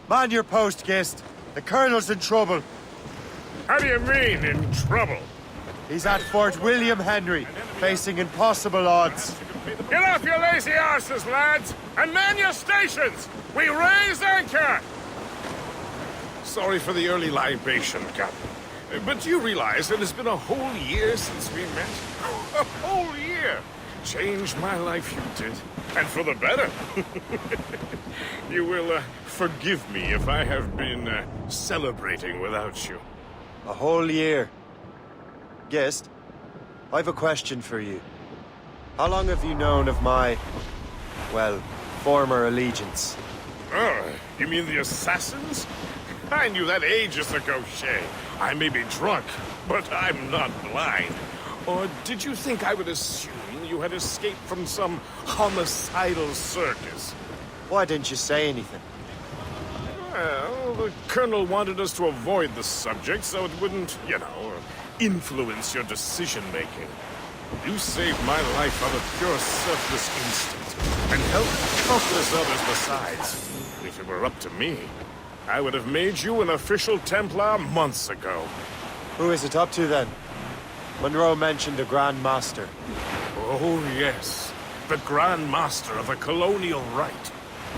Man your post, Gist. The Colonel's in trouble. How do you mean, in trouble? He's at Fort William Henry, facing impossible odds. Get off your lazy arses, lads, and man your stations! We raise anchor! Sorry for the early libation, Captain. But you realize it has been a whole year since we met? A whole year! Changed my life, you did. And for the better. You will forgive me if I have been celebrating without you. A whole year. Gist, I've a question for you. How long have you known of my, well, former allegiance? Oh, you mean the assassins? I knew that ages ago, Shay. I may be drunk, but I'm not blind. Or did you think I would assume you had escaped from some homicidal circus? Why didn't you say anything? Well, the Colonel wanted us to avoid the subject so it wouldn't, influence your decision-making. You saved my life out of pure selfless instinct, and helped countless others besides. If it were up to me, I would have made you an official Templar months ago. Who is it up to then? Monroe mentioned the Grand Master. Oh, yes. The Grand Master of the Colonial Rite.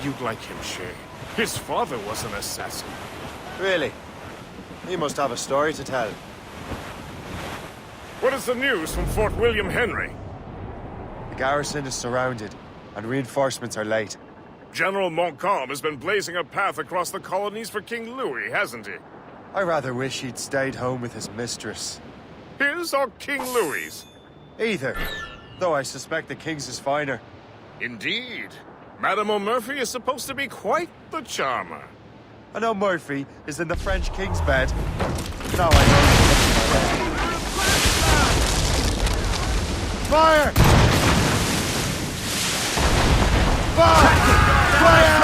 You'd like him, Shay. His father was an assassin. Really? He must have a story to tell. What is the news from Fort William Henry? The garrison is surrounded, and reinforcements are late. General Montcalm has been blazing a path across the colonies for King Louis, hasn't he? I rather wish he'd stayed home with his mistress. His or King Louis's? Either, though I suspect the King's is finer. Indeed. Madame O'Murphy is supposed to be quite the charmer. I know Murphy is in the French King's bed. Now I know. Fire! Fire! Fire!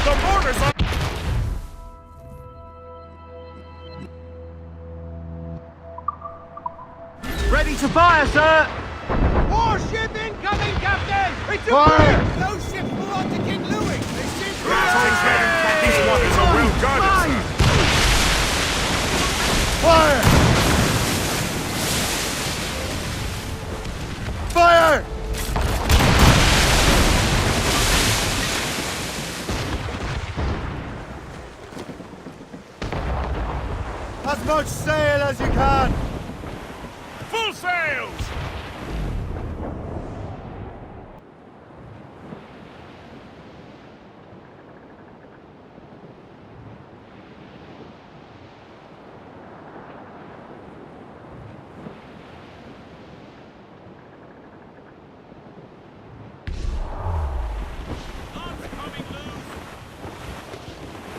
The mortar's on... Ready to fire, sir! Warship incoming, Captain! It's a Fire! brig! No ship belong to King Louis! This is These waters are well guarded, sir. Fire! Fire! As much sail as you can! Full sails!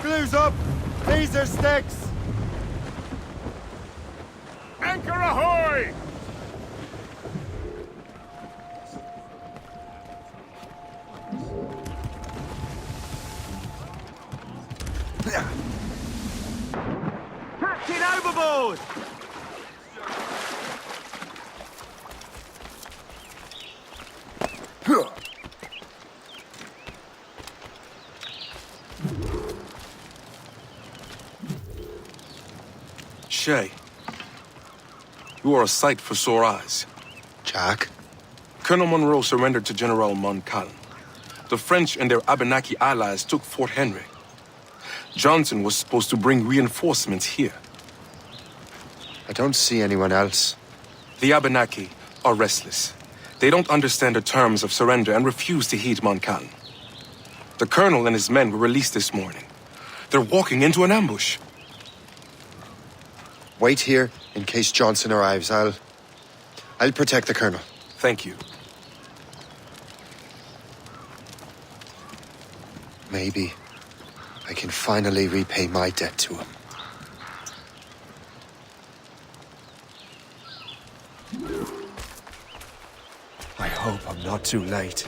Glue's up! These are sticks! Anchor ahoy! Captain overboard! Shay, you are a sight for sore eyes. Jack? Colonel Monroe surrendered to General Montcalm. The French and their Abenaki allies took Fort Henry. Johnson was supposed to bring reinforcements here. I don't see anyone else. The Abenaki are restless. They don't understand the terms of surrender and refuse to heed Montcalm. The colonel and his men were released this morning. They're walking into an ambush. Wait here in case Johnson arrives. I'll protect the colonel. Thank you. Maybe I can finally repay my debt to him. I hope I'm not too late.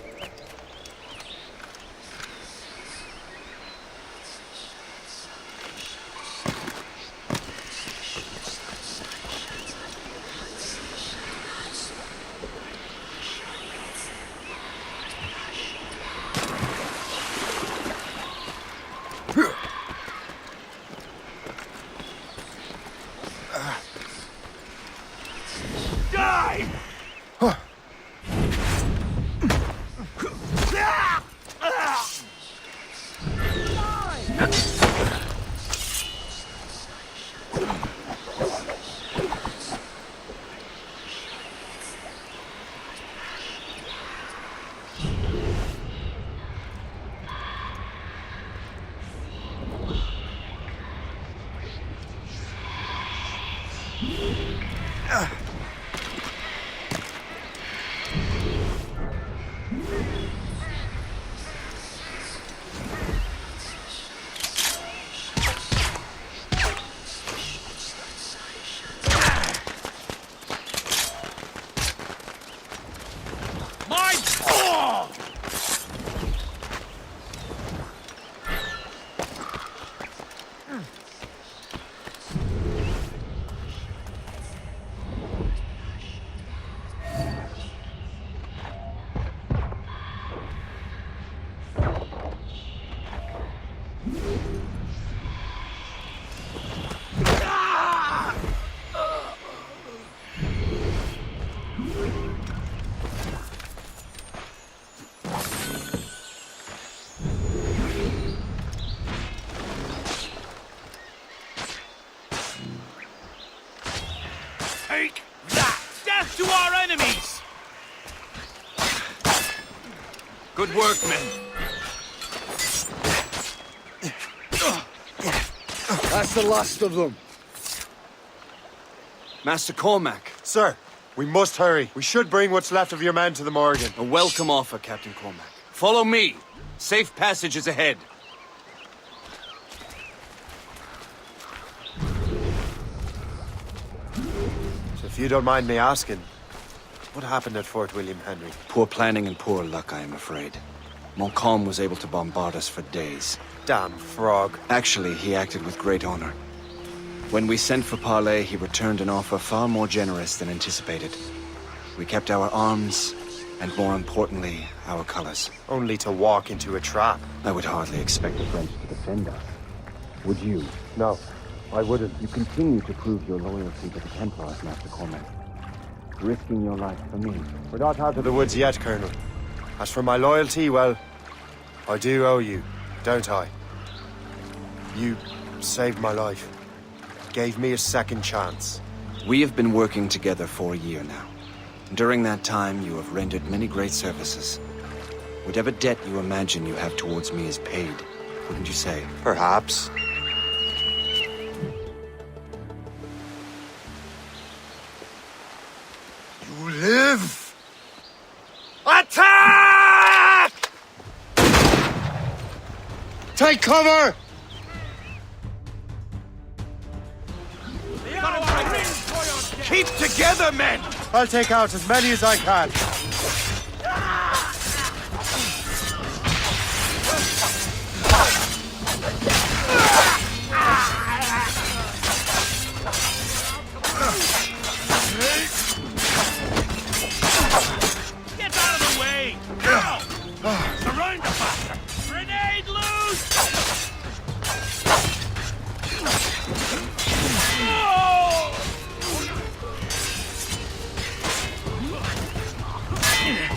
Take that! Death to our enemies! Good work, men. That's the last of them. Master Cormac, Sir, we must hurry. We should bring what's left of your men to the Morgan. a welcome offer, Captain Cormac. Follow me. Safe passage is ahead. So if you don't mind me asking, what happened at Fort William Henry? Poor planning and poor luck, I am afraid. Montcalm was able to bombard us for days. Damn frog. Actually, he acted with great honor. When we sent for parley, he returned an offer far more generous than anticipated. We kept our arms, and more importantly, our colors. Only to walk into a trap. I would hardly expect the French to defend us. Would you? No, I wouldn't. You continue to prove your loyalty to the Templars, Master Cormac. Risking your life for me. We're not out of the woods yet, Colonel. As for my loyalty, well, I do owe you, don't I? You saved my life. Gave me a second chance. We have been working together for a year now. During that time, you have rendered many great services. Whatever debt you imagine you have towards me is paid, wouldn't you say? Perhaps. You live! Attack! Take cover! Keep together, men! I'll take out as many as I can. Get out of the way! Now! Surround the bastard! Grenade loose!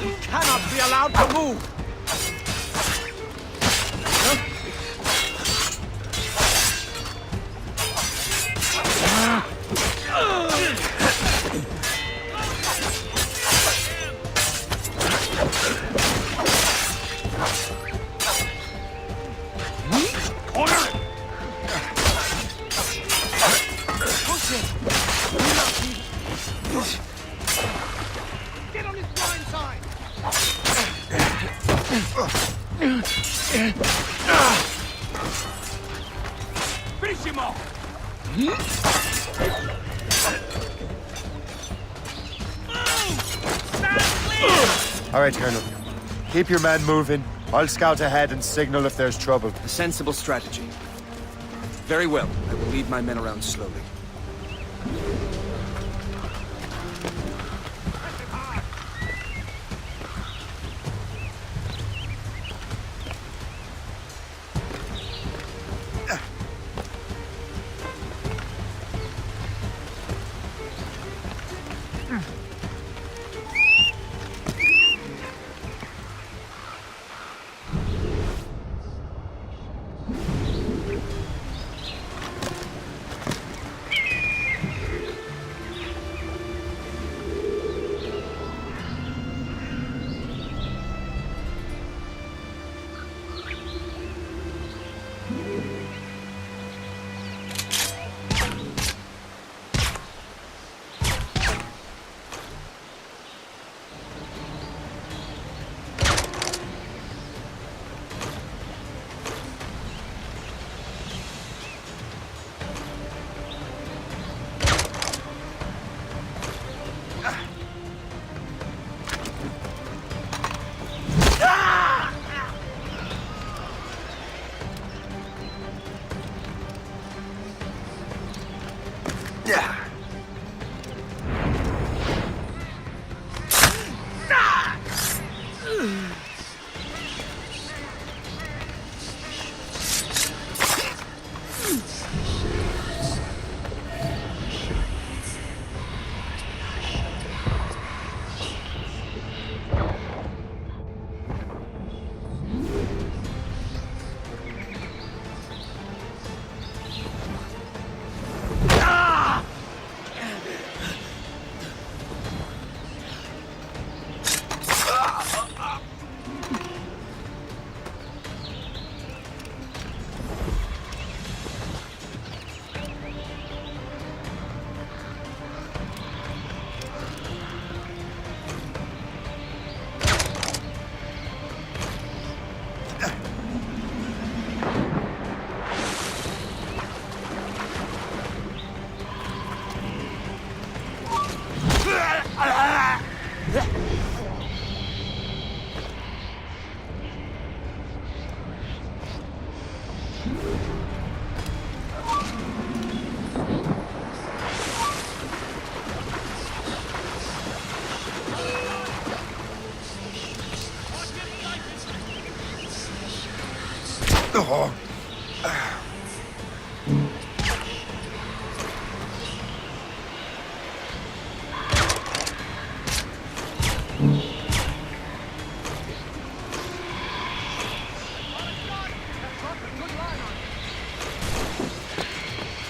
We cannot be allowed to move! Get on his blind side! Finish him off! All right, Colonel. Keep your men moving. I'll scout ahead and signal if there's trouble. A sensible strategy. Very well. I will lead my men around slowly.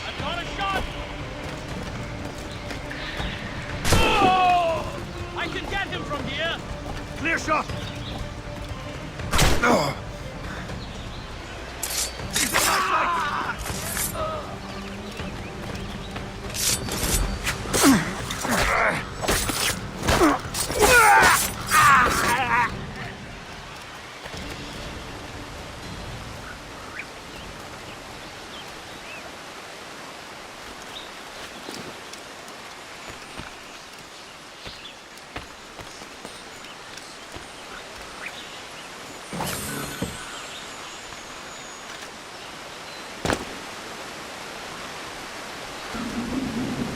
I've got a shot! Oh! I can get him from here! Clear shot!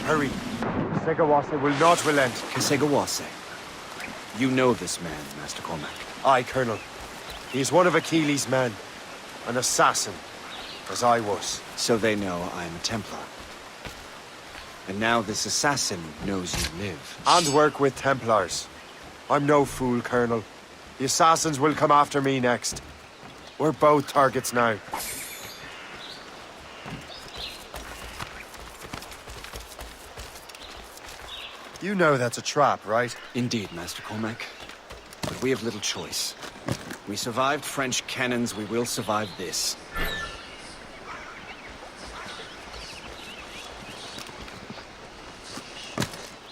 Hurry. Segawasa will not relent. Kesegawase. You know this man, Master Cormac. Aye, Colonel. He is one of Achilles' men. An assassin, as I was. So they know I'm a Templar. And now this assassin knows you live. And work with Templars. I'm no fool, Colonel. The assassins will come after me next. We're both targets now. You know that's a trap, right? Indeed, Master Cormac. But we have little choice. We survived French cannons, we will survive this.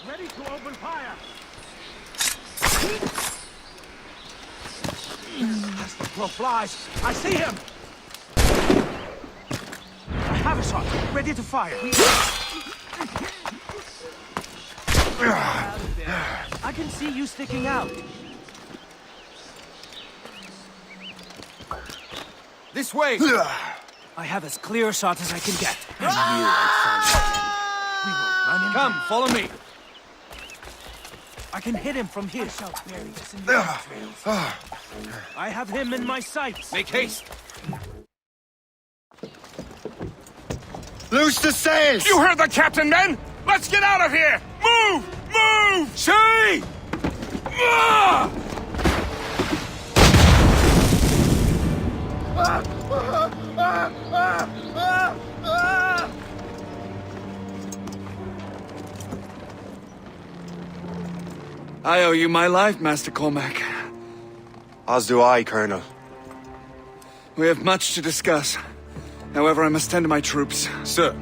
Ready to open fire! As the crow flies, I see him! I have a shot, ready to fire. I can see you sticking out. This way! I have as clear a shot as I can get. I knew I'd find him. We will run him. Come, follow me. I can hit him from here. I shall bury us in the trails. I have him in my sights. Make haste. Loose the sails! You heard the captain, men! Let's get out of here! Move! Move! Shay! Ah! I owe you my life, Master Cormac. As do I, Colonel. We have much to discuss. However, I must tend to my troops. Sir,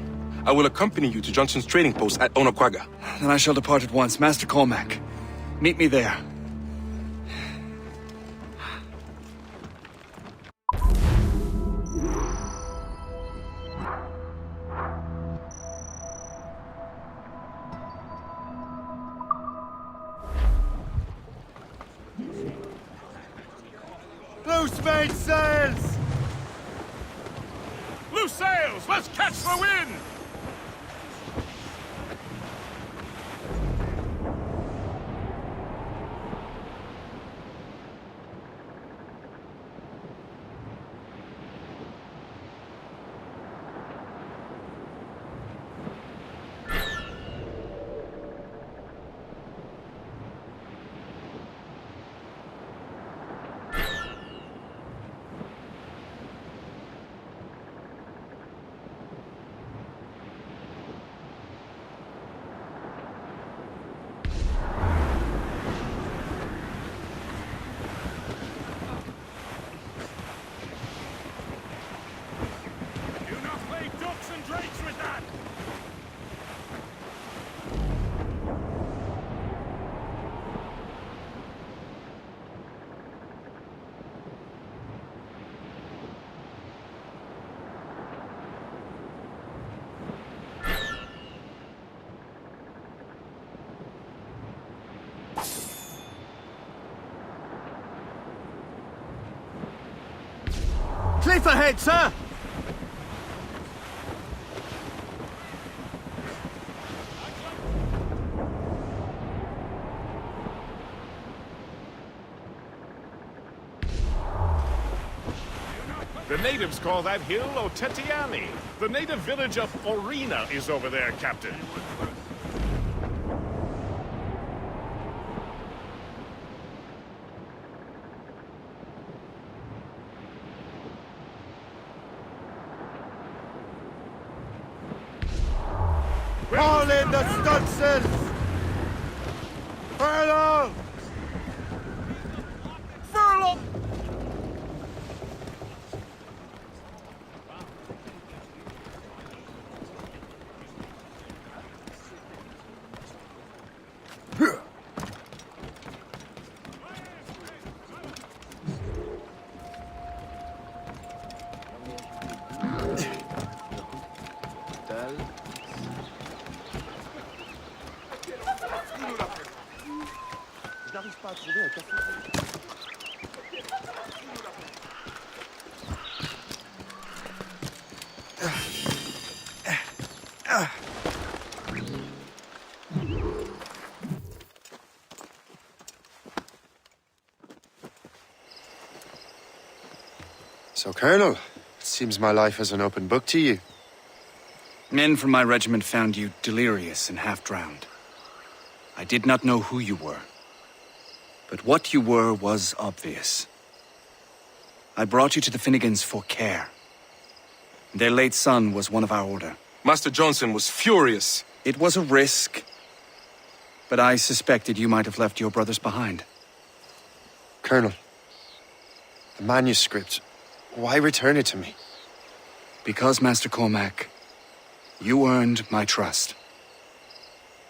I will accompany you to Johnson's trading post at Onakwaga. Then I shall depart at once. Master Cormac, meet me there. Loose mainsails! Loose sails! Let's catch the wind! Cliff ahead, sir! The natives call that hill Otetiani. The native village of Orina is over there, Captain. Call in the stunsails! Furlong! Furlong! So, Colonel, it seems my life is an open book to you. Men from my regiment found you delirious and half-drowned. I did not know who you were. But what you were was obvious. I brought you to the Finnegans for care. Their late son was one of our order. Master Johnson was furious. It was a risk, but I suspected you might have left your brothers behind. Colonel, the manuscript, why return it to me? Because, Master Cormac, you earned my trust.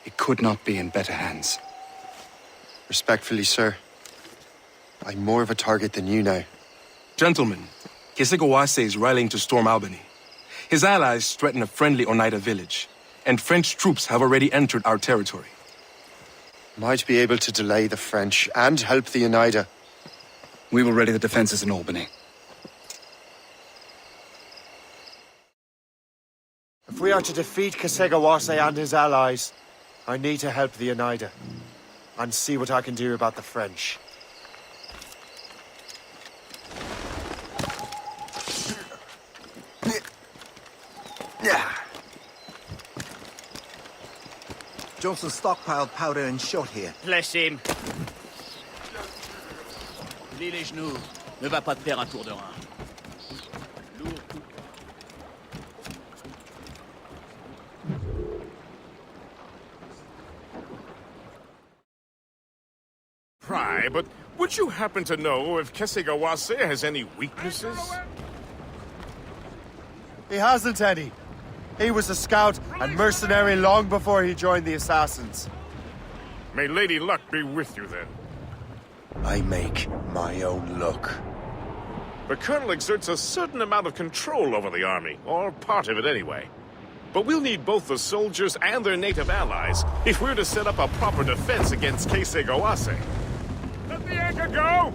It could not be in better hands. Respectfully, sir, I'm more of a target than you now. Gentlemen, Kesigawase is rallying to storm Albany. His allies threaten a friendly Oneida village, and French troops have already entered our territory. Might be able to delay the French and help the Oneida. We will ready the defenses in Albany. If we are to defeat Kesigawase and his allies, I need to help the Oneida and see what I can do about the French. Johnson stockpiled powder and shot here. Bless him. Plie les genoux. Ne va pas te faire un tour de rein. Lourd coup. Pry, but would you happen to know if Kesigawase has any weaknesses? He hasn't any. He was a scout and mercenary long before he joined the Assassins. May Lady Luck be with you then. I make my own luck. The Colonel exerts a certain amount of control over the army, or part of it anyway. But we'll need both the soldiers and their native allies if we're to set up a proper defense against Kesigawase. Let the anchor go!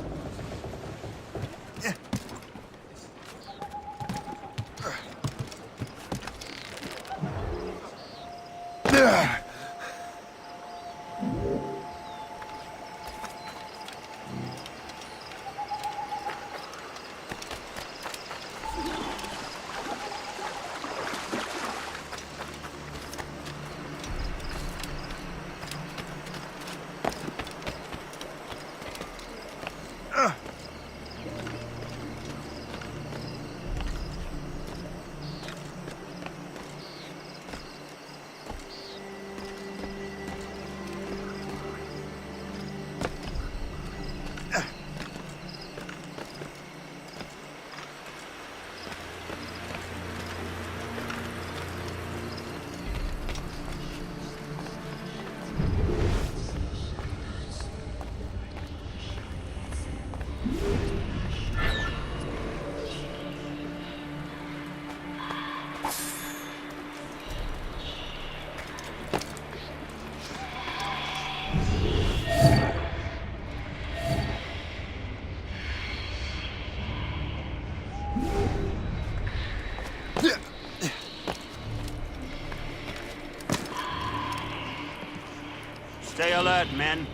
Stay alert, men.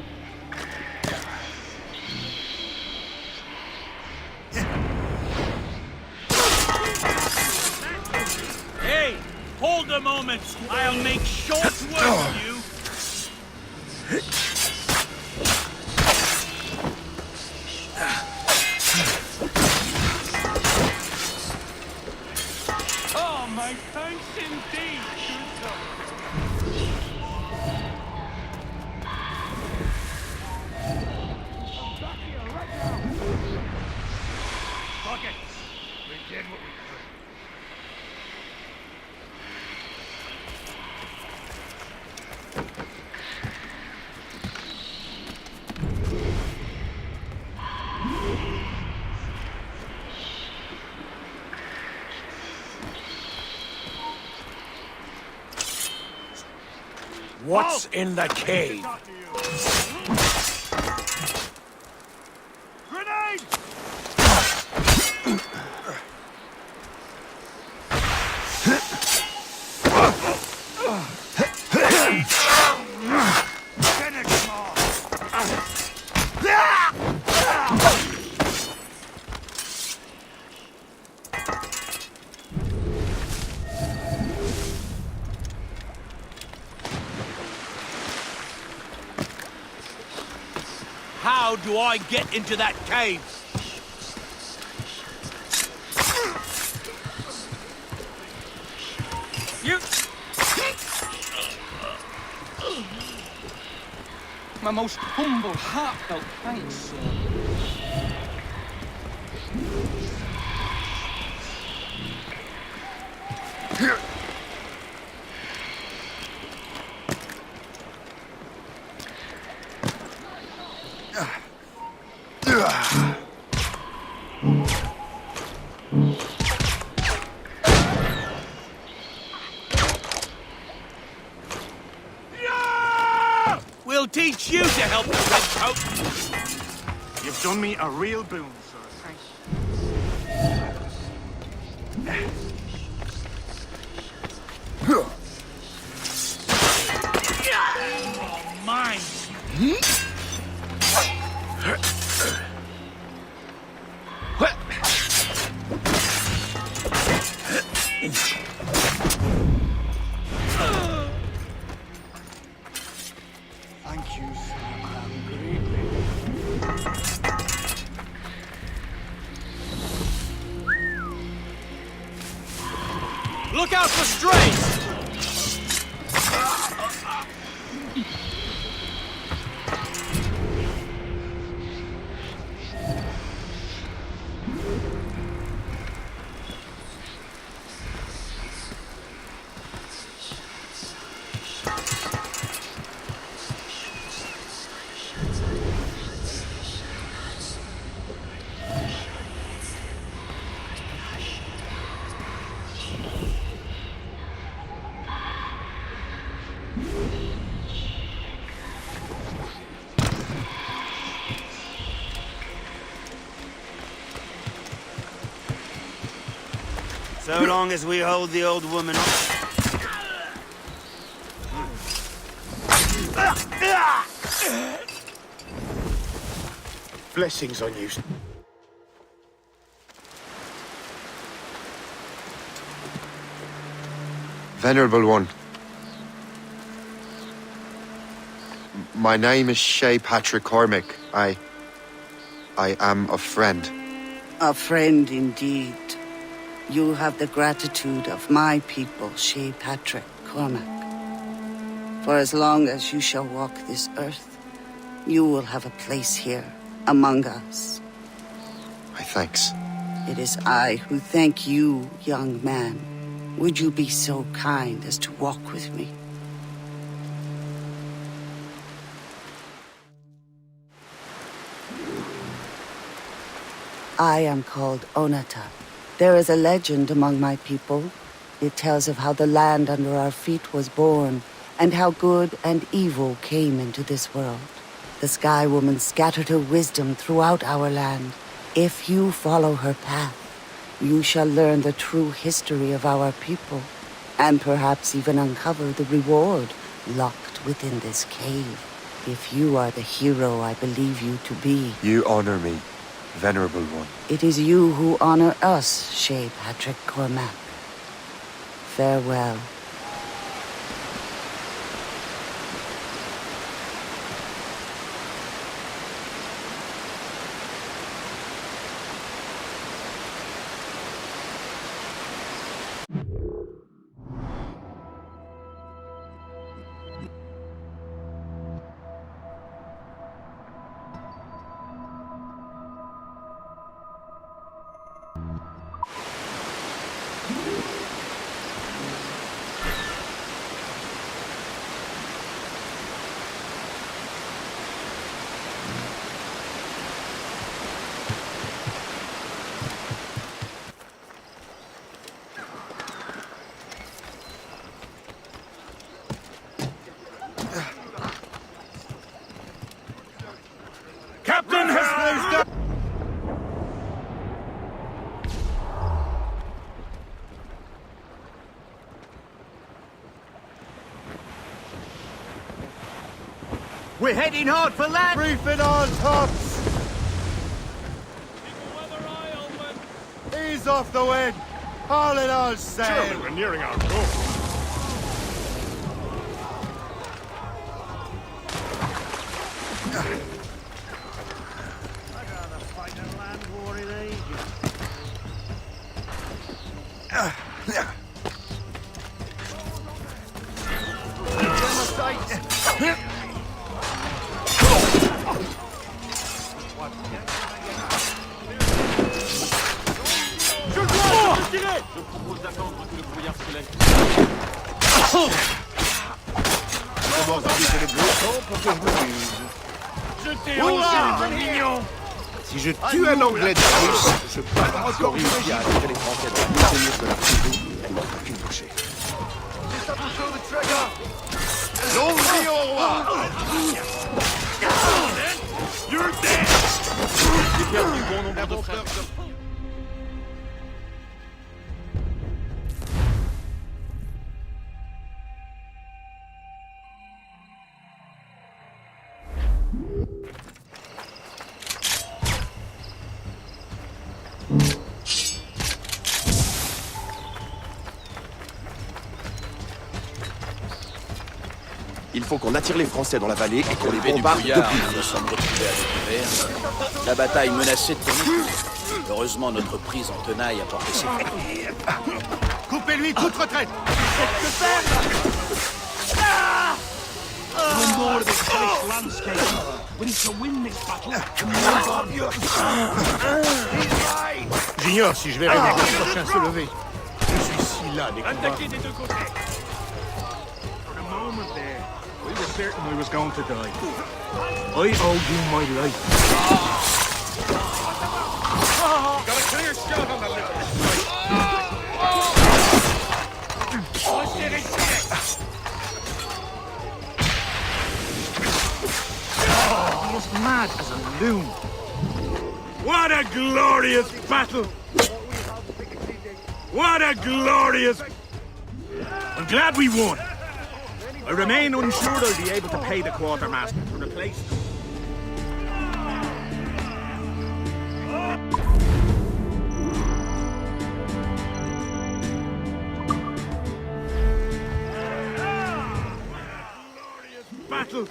Hold a moment. I'll make short work of you. Oh, my thanks indeed, good God. Fuck it. We did what we could. What's in the cave? Grenade! Finish him off! How do I get into that cave? You... My most humble, heartfelt thanks, sir. We'll teach you to help the redcoat. You've done me a real boon, sir. Oh, mine. Thank you, sir. I am greatly. Look out for strays! So long as we hold the old woman up. Blessings on you. Venerable One. My name is Shay Cormac. I am a friend. A friend indeed. You have the gratitude of my people, Shay Cormac. For as long as you shall walk this earth, you will have a place here, among us. My thanks. It is I who thank you, young man. Would you be so kind as to walk with me? I am called Onata. There is a legend among my people. It tells of how the land under our feet was born, and how good and evil came into this world. The Sky Woman scattered her wisdom throughout our land. If you follow her path, you shall learn the true history of our people, and perhaps even uncover the reward locked within this cave. If you are the hero I believe you to be. You honor me, Venerable One. It is you who honor us, Shay Cormac. farewell. Captain has closed up! We're heading hard for land! Reefing on tops! Ease off the wind! All in all sail! Surely we're nearing our goal. I'd rather fight a land war in Asia. Si je tue un Anglais de plus, je peux pas encore réussi à attirer les Français dans la tenir de la prison. Elle ne fera qu'une toucher. Longue au roi! You're dead! J'ai perdu bon nombre de frères. Il faut qu'on attire les Français dans la vallée et qu'on les bombarde depuis. Nous sommes retrouvés à découvert. La bataille menaçait de tourner. Heureusement, notre prise en tenaille a porté ses fruits. Coupez-lui toute retraite! No more of this hellish landscape. We need to win this battle. J'ignore si je verrai les prochains se lever. Je suis si las des combats. Attaquez des deux côtés. For a moment there, we were certain I was going to die. I owe you my life. Got a clear shot on the liver. He is mad as a loon. What a glorious battle! What a glorious... I'm glad we won. I remain unsure I'll be able to pay the quartermaster to replace him. Battle!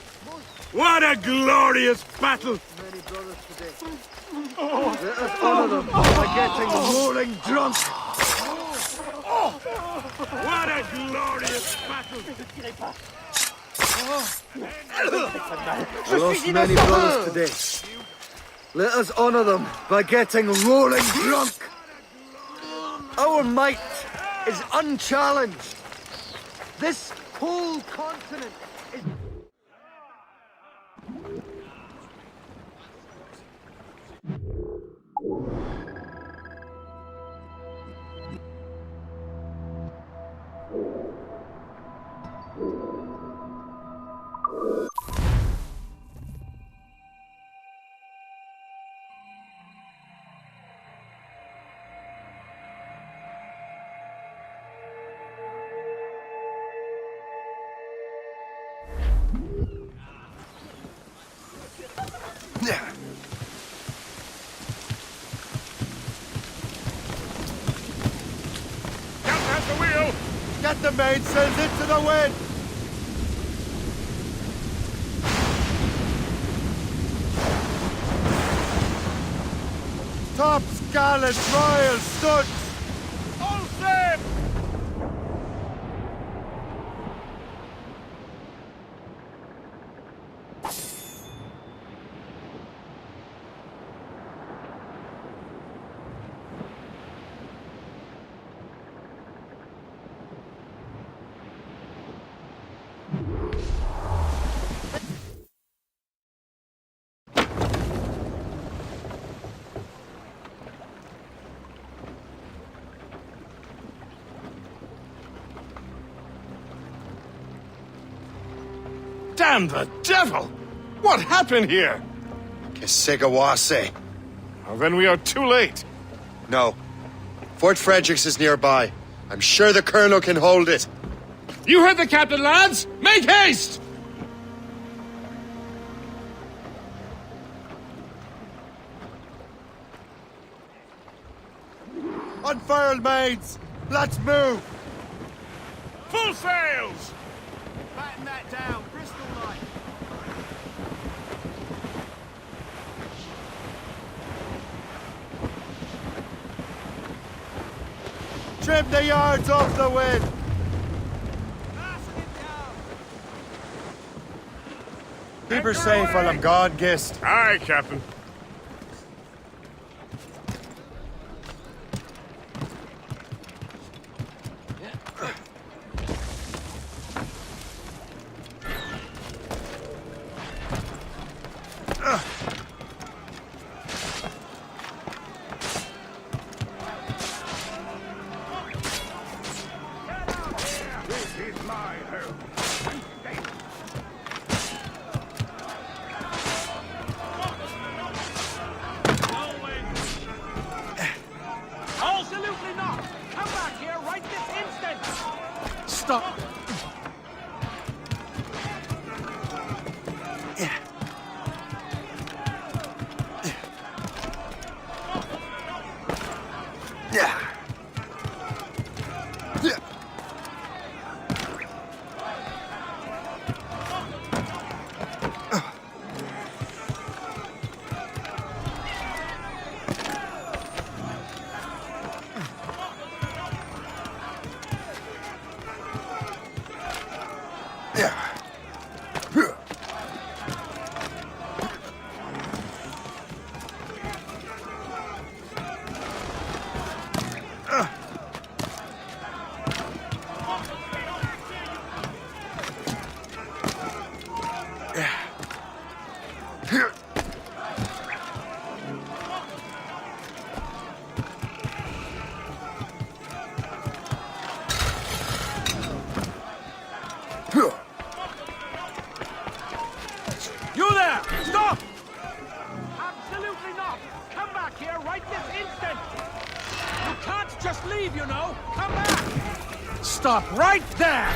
What a glorious battle! Many brothers today. Let us honor them by getting rolling drunk. What a glorious battle! I lost many brothers today. Let us honor them by getting rolling drunk. Our might is unchallenged. This whole continent is... Get the mainsails into the wind! Tops, gallants, royals, studs! All safe! Damn the devil! What happened here? Kesigawase. Well, then we are too late. No. Fort Fredericks is nearby. I'm sure the Colonel can hold it. You heard the captain, lads! Make haste! Unfurl, maids! Let's move! Full sails! Batten that down, Bristol light. Trim the yards off the wind! Fasten it down. Keep her safe while I'm gone, Gist. Aye, Captain. Absolutely not! Come back here right this instant! Stop! You there! Stop! Absolutely not! Come back here right this instant! You can't just leave, you know! Come back! Stop right there!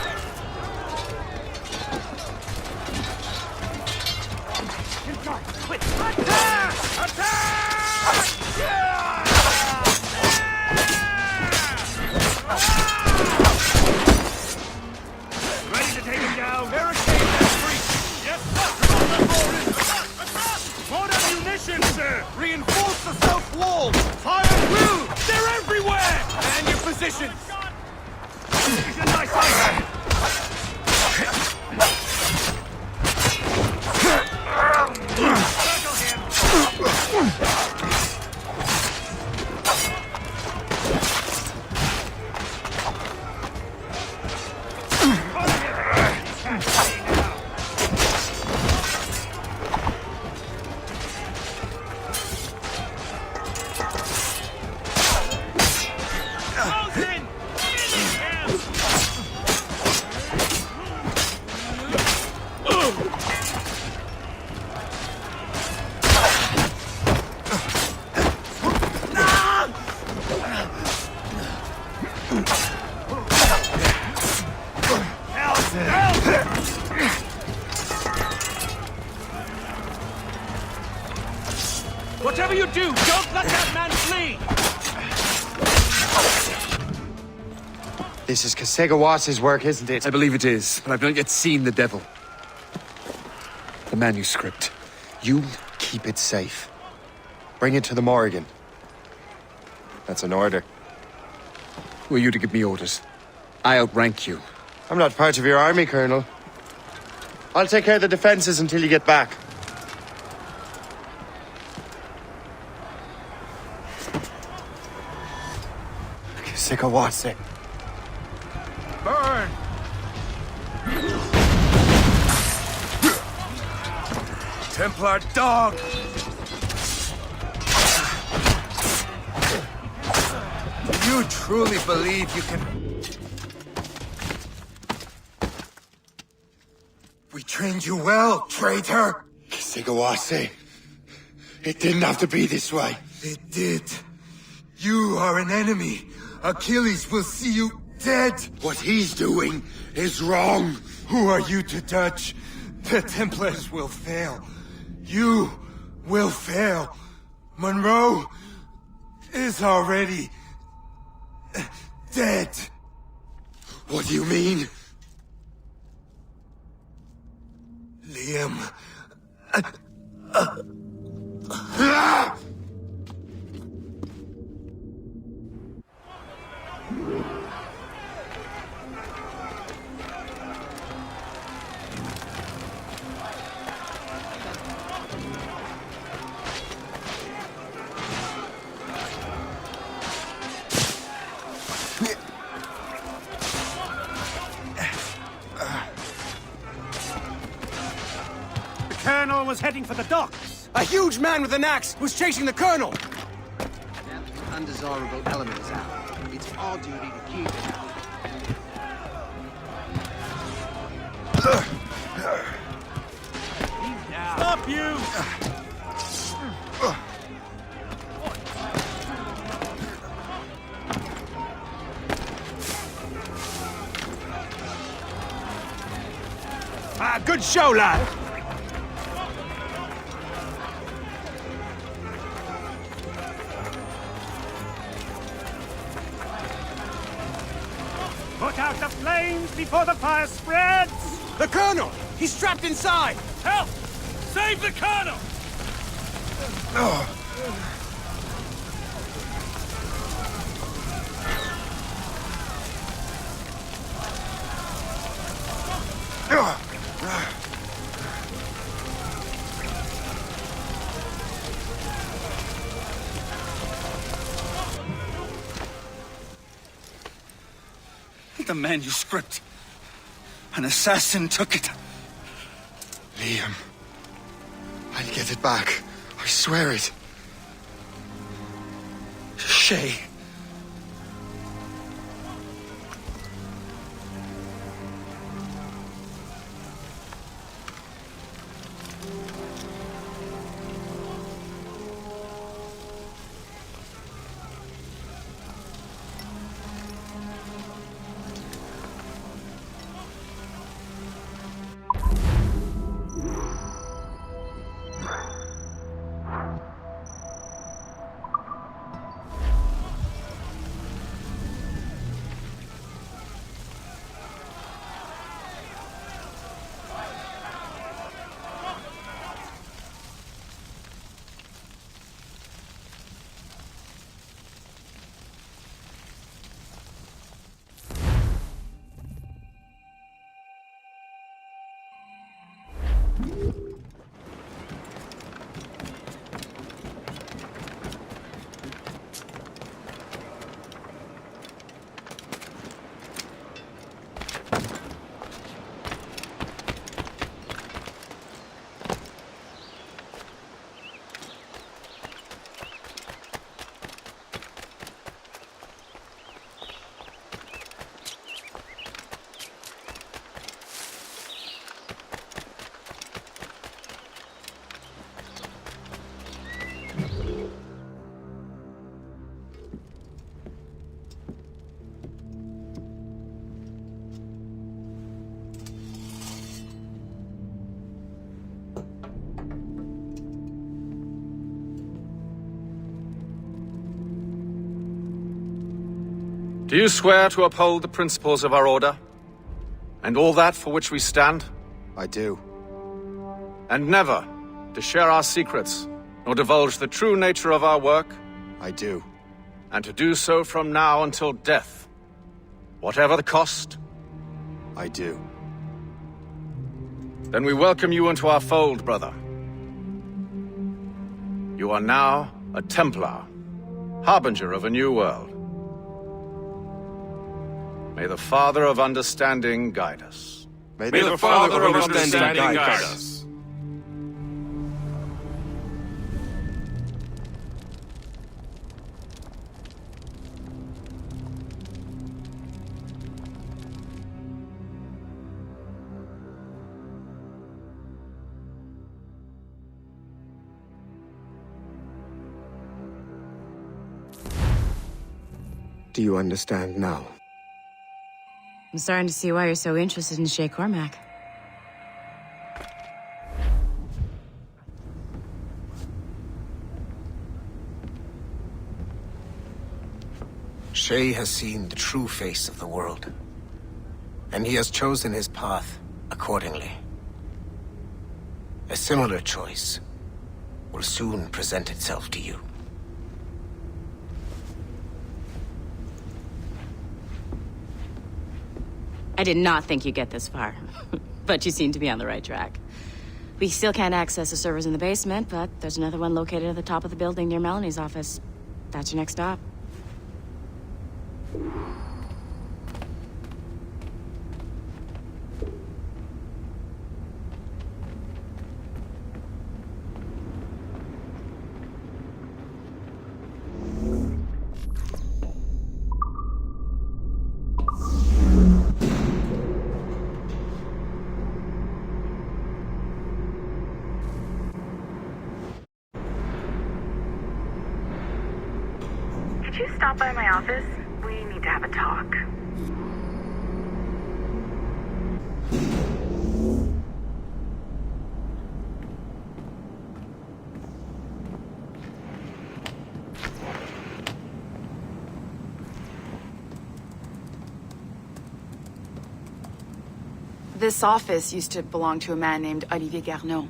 Quick! Attack! Attack! Ready to take him down? Barricade that breach! Yes, sir! Load ammunition, sir! Reinforce the south wall! Fire blue! They're everywhere! Man your positions! Position my sight! Whatever you do, don't let that man flee! This is Kasegawas's work, isn't it? I believe it is, but I've not yet seen the devil. The manuscript. You keep it safe. Bring it to the Morrigan. That's an order. Who are you to give me orders? I outrank you. I'm not part of your army, Colonel. I'll take care of the defenses until you get back. Kasegawase. Burn! Templar dog! Do you truly believe you can... We trained you well, traitor! Kasegawase. It didn't have to be this way. It did. You are an enemy. Achilles will see you dead. What he's doing is wrong. Who are you to judge? The Templars will fail. You will fail. Monroe is already dead. What do you mean? Liam. The Colonel was heading for the docks. A huge man with an axe who's chasing the Colonel. Now that the undesirable element is out, it's our duty to keep it out. Stop you! Good show, lad. Put out the flames before the fire spreads! The Colonel! He's trapped inside! Help! Save the Colonel! The manuscript. An assassin took it. Liam. I'll get it back. I swear it. Shay. Do you swear to uphold the principles of our order? And all that for which we stand? I do. And never to share our secrets, nor divulge the true nature of our work? I do. And to do so from now until death, whatever the cost? I do. Then we welcome you into our fold, brother. You are now a Templar, harbinger of a new world. May the Father of Understanding guide us. May the Father of Understanding guide us. Do you understand now? I'm starting to see why you're so interested in Shay Cormac. Shay has seen the true face of the world, and he has chosen his path accordingly. A similar choice will soon present itself to you. I did not think you'd get this far, but you seem to be on the right track. We still can't access the servers in the basement, but there's another one located at the top of the building near Melanie's office. That's your next stop. Could you stop by my office? We need to have a talk. This office used to belong to a man named Olivier Garneau.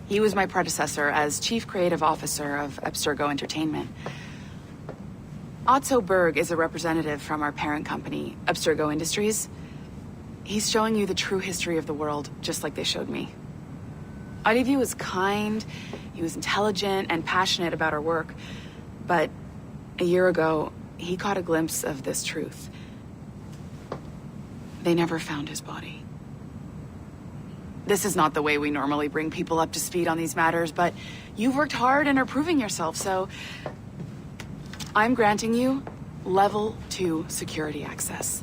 He was my predecessor as Chief Creative Officer of Abstergo Entertainment. Otto Berg is a representative from our parent company, Abstergo Industries. He's showing you the true history of the world, just like they showed me. Olivier was kind, he was intelligent and passionate about our work, but a year ago, he caught a glimpse of this truth. They never found his body. This is not the way we normally bring people up to speed on these matters, but you've worked hard and are proving yourself, so I'm granting you Level 2 security access.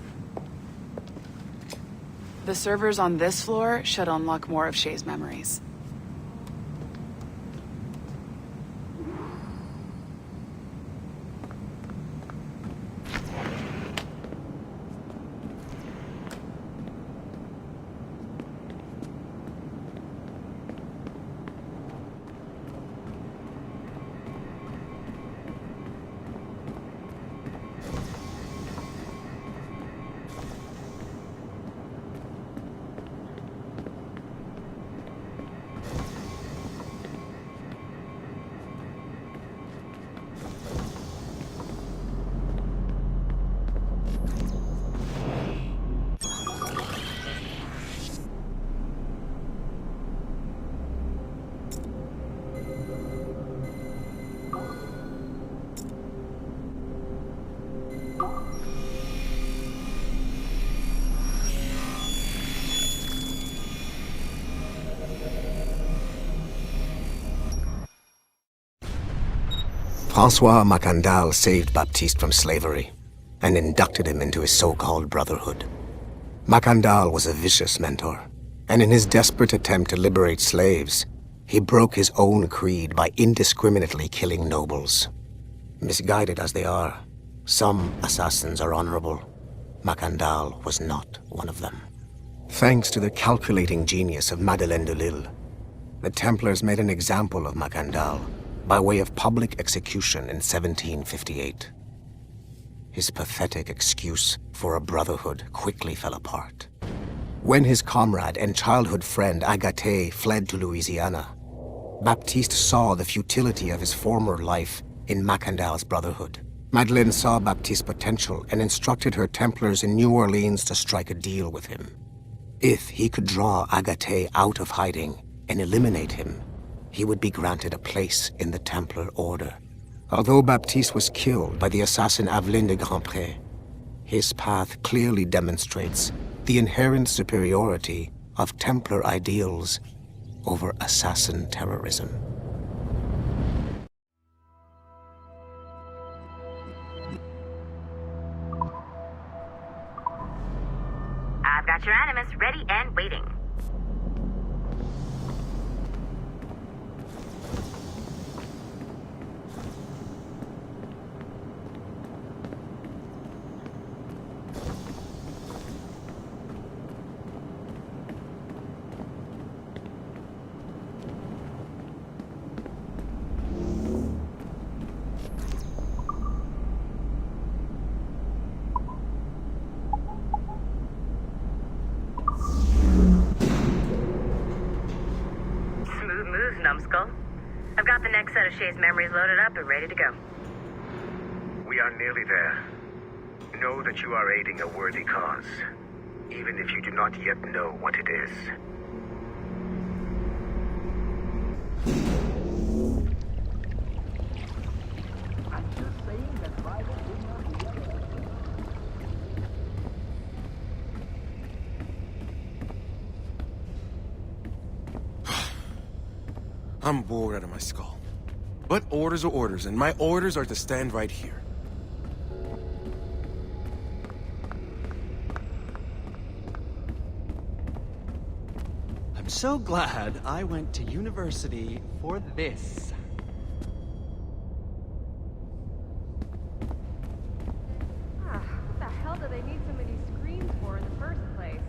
The servers on this floor should unlock more of Shay's memories. Francois Macandal saved Baptiste from slavery and inducted him into his so-called Brotherhood. Macandal was a vicious mentor, and in his desperate attempt to liberate slaves, he broke his own creed by indiscriminately killing nobles. Misguided as they are, some assassins are honorable. Macandal was not one of them. Thanks to the calculating genius of Madeleine de Lille, the Templars made an example of Macandal by way of public execution in 1758. His pathetic excuse for a brotherhood quickly fell apart. When his comrade and childhood friend Agathe fled to Louisiana, Baptiste saw the futility of his former life in Macandal's Brotherhood. Madeleine saw Baptiste's potential and instructed her Templars in New Orleans to strike a deal with him. If he could draw Agathe out of hiding and eliminate him, he would be granted a place in the Templar Order. Although Baptiste was killed by the assassin Aveline de Grandpré, his path clearly demonstrates the inherent superiority of Templar ideals over assassin terrorism. I've got your Animus ready and waiting. Numbskull. I've got the next set of Shay's memories loaded up and ready to go. We are nearly there. Know that you are aiding a worthy cause, even if you do not yet know what it is. I'm bored out of my skull. But orders are orders, and my orders are to stand right here. I'm so glad I went to university for this. What the hell do they need so many screens for in the first place?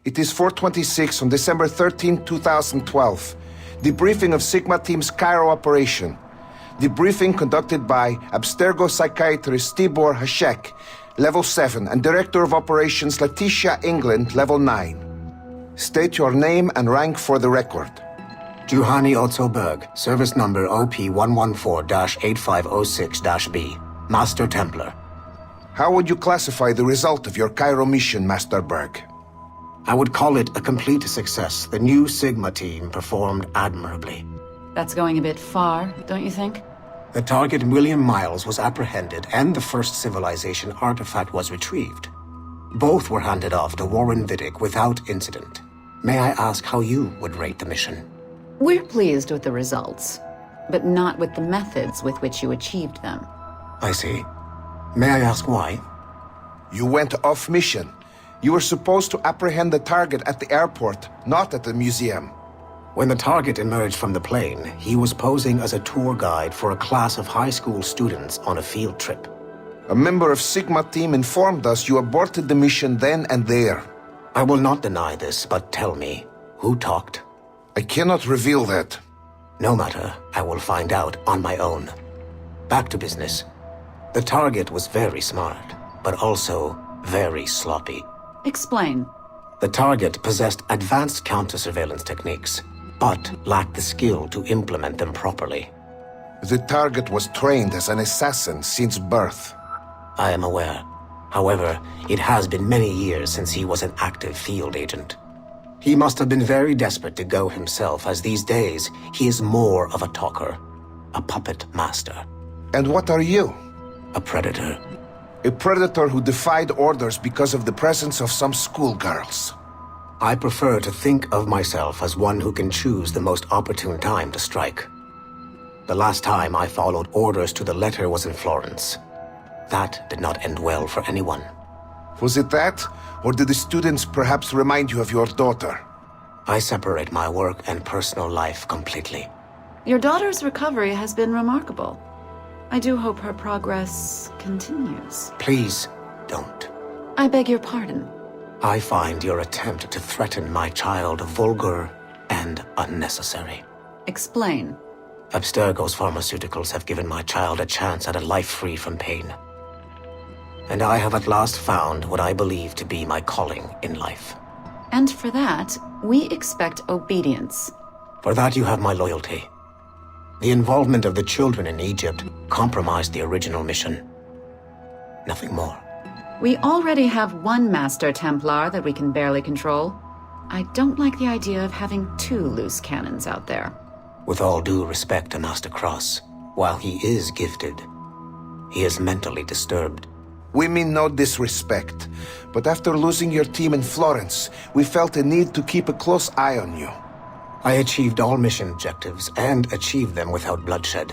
It is 4:26 on December 13, 2012. Debriefing of Sigma Team's Cairo operation. Debriefing conducted by Abstergo psychiatrist Tibor Hashek, Level 7, and Director of Operations Letitia England, Level 9. State your name and rank for the record. Juhani Otzoberg, service number OP114-8506-B, Master Templar. How would you classify the result of your Cairo mission, Master Berg? I would call it a complete success. The new Sigma team performed admirably. That's going a bit far, don't you think? The target, William Miles, was apprehended and the first civilization artifact was retrieved. Both were handed off to Warren Vidic without incident. May I ask how you would rate the mission? We're pleased with the results, but not with the methods with which you achieved them. I see. May I ask why? You went off mission. You were supposed to apprehend the target at the airport, not at the museum. When the target emerged from the plane, he was posing as a tour guide for a class of high school students on a field trip. A member of Sigma team informed us you aborted the mission then and there. I will not deny this, but tell me, who talked? I cannot reveal that. No matter, I will find out on my own. Back to business. The target was very smart, but also very sloppy. Explain. The target possessed advanced counter-surveillance techniques, but lacked the skill to implement them properly. The target was trained as an assassin since birth. I am aware. However, it has been many years since he was an active field agent. He must have been very desperate to go himself, as these days he is more of a talker, a puppet master. And what are you? A predator. A predator who defied orders because of the presence of some schoolgirls. I prefer to think of myself as one who can choose the most opportune time to strike. The last time I followed orders to the letter was in Florence. That did not end well for anyone. Was it that? Or did the students perhaps remind you of your daughter? I separate my work and personal life completely. Your daughter's recovery has been remarkable. I do hope her progress continues. Please, don't. I beg your pardon. I find your attempt to threaten my child vulgar and unnecessary. Explain. Abstergo's pharmaceuticals have given my child a chance at a life free from pain. And I have at last found what I believe to be my calling in life. And for that, we expect obedience. For that you have my loyalty. The involvement of the children in Egypt compromised the original mission. Nothing more. We already have one Master Templar that we can barely control. I don't like the idea of having two loose cannons out there. With all due respect to Master Cross, while he is gifted, he is mentally disturbed. We mean no disrespect, but after losing your team in Florence, we felt a need to keep a close eye on you. I achieved all mission objectives and achieved them without bloodshed.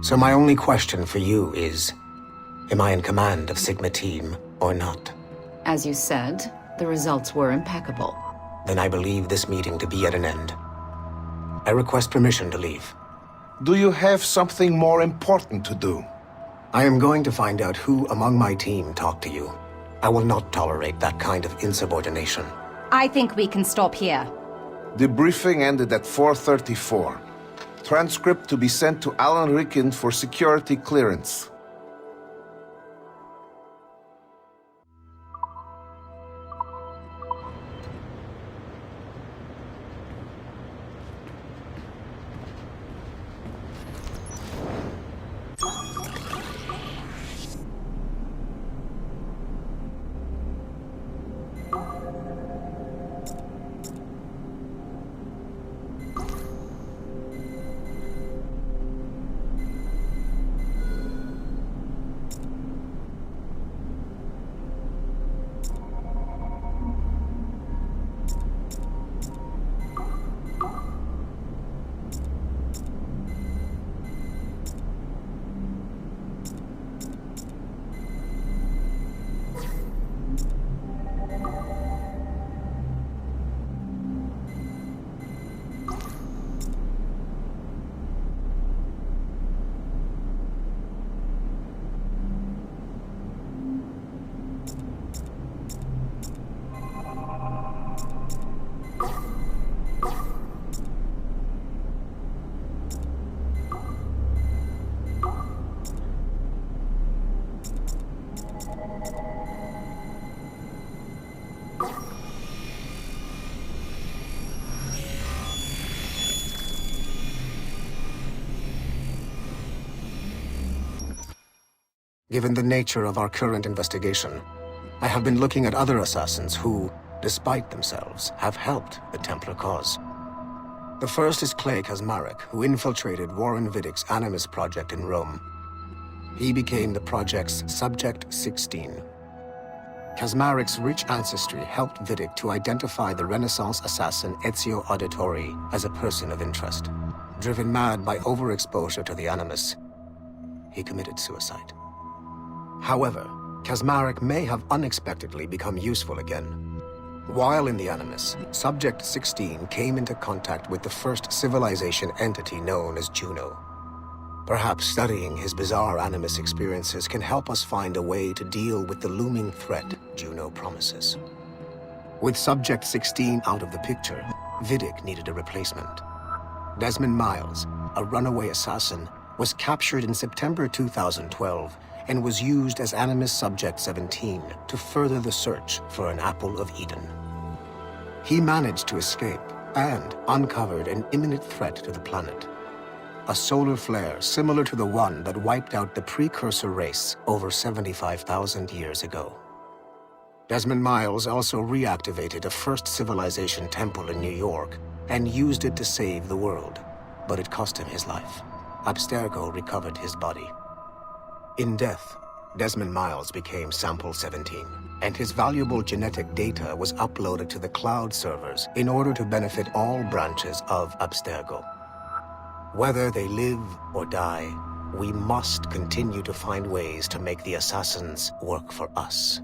So my only question for you is, am I in command of Sigma team or not? As you said, the results were impeccable. Then I believe this meeting to be at an end. I request permission to leave. Do you have something more important to do? I am going to find out who among my team talked to you. I will not tolerate that kind of insubordination. I think we can stop here. The briefing ended at 4:34. Transcript to be sent to Alan Ricken for security clearance. Given the nature of our current investigation, I have been looking at other assassins who, despite themselves, have helped the Templar cause. The first is Clay Kazmarek, who infiltrated Warren Viddick's Animus project in Rome. He became the project's Subject 16. Kazmarek's rich ancestry helped Viddick to identify the Renaissance assassin Ezio Auditore as a person of interest. Driven mad by overexposure to the Animus, he committed suicide. However, Kazmarek may have unexpectedly become useful again. While in the Animus, Subject 16 came into contact with the first civilization entity known as Juno. Perhaps studying his bizarre Animus experiences can help us find a way to deal with the looming threat Juno promises. With Subject 16 out of the picture, Viddick needed a replacement. Desmond Miles, a runaway assassin, was captured in September 2012 and was used as Animus Subject 17 to further the search for an Apple of Eden. He managed to escape and uncovered an imminent threat to the planet. A solar flare similar to the one that wiped out the Precursor race over 75,000 years ago. Desmond Miles also reactivated a first civilization temple in New York and used it to save the world, but it cost him his life. Abstergo recovered his body. In death, Desmond Miles became Sample 17, and his valuable genetic data was uploaded to the cloud servers in order to benefit all branches of Abstergo. Whether they live or die, we must continue to find ways to make the assassins work for us.